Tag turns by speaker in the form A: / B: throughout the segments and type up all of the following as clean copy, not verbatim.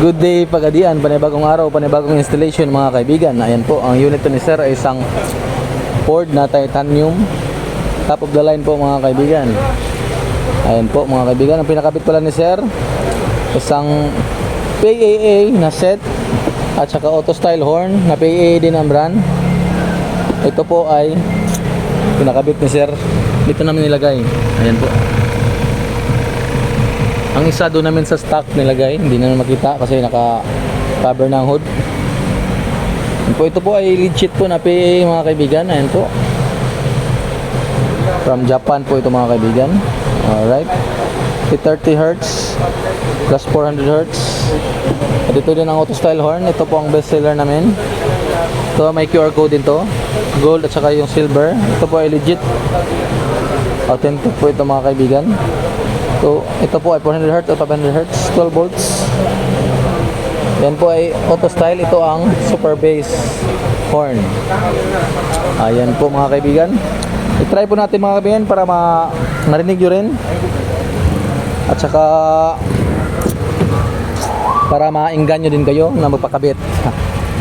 A: Good day Pagadian, panibagong araw, panibagong installation mga kaibigan. Ayan po, ang unit ni sir ay isang Ford na titanium, top of the line po mga kaibigan. Ayan po mga kaibigan, ang pinakabit pala ni sir, isang PAA na set at saka auto style horn na PAA din ang brand. Ito po ay pinakabit ni sir, dito namin nilagay. Ayan po. Ang isa doon namin sa stock nilagay, hindi naman makita kasi naka-cover na ang hood. Ito po ay legit po na PA mga kaibigan. Ayan po. From Japan po ito mga kaibigan. Alright. 30 Hz plus 400 Hz. At ito din ang auto style horn. Ito po ang best seller namin. Ito may QR code din to. Gold at saka yung silver. Ito po ay legit. Authentic po ito mga kaibigan. So, ito po ay 400 Hz o 500 Hz, 12 volts. Yan po ay auto style. Ito ang super bass horn. Ayan po mga kaibigan. I-try po natin mga kaibigan para marinig nyo rin. At saka para mainggan nyo din kayo na magpakabit.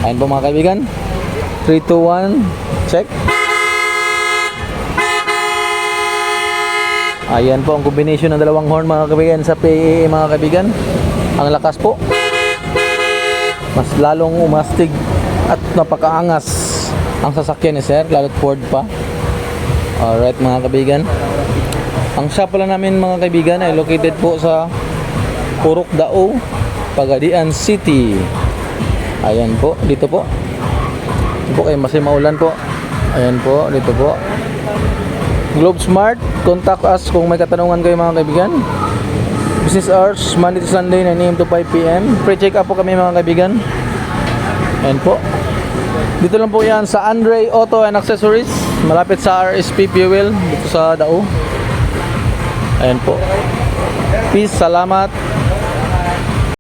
A: Ayan po mga kaibigan. 3, 2, 1, check. Ayan po ang combination ng dalawang horn mga kaibigan sa PAA mga kaibigan. Ang lakas po. Mas lalong umastig at napakaangas ang sasakyan ni sir, lalo't Ford pa. Alright mga kaibigan. Ang shop pala namin mga kaibigan ay located po sa Purok Dao, Pagadian City. Ayan po, dito po. Dito po kayo masay maulan po. Ayan po, dito po. Globe Smart, contact us kung may katanungan kayo mga kaibigan. Business hours, Monday to Sunday, 9 AM to 5 PM. Pre-check up po kami mga kaibigan. Ayan po. Dito lang po yan sa Andre Auto and Accessories, malapit sa RSP Fuel, dito sa Dao. Ayan po. Peace, salamat.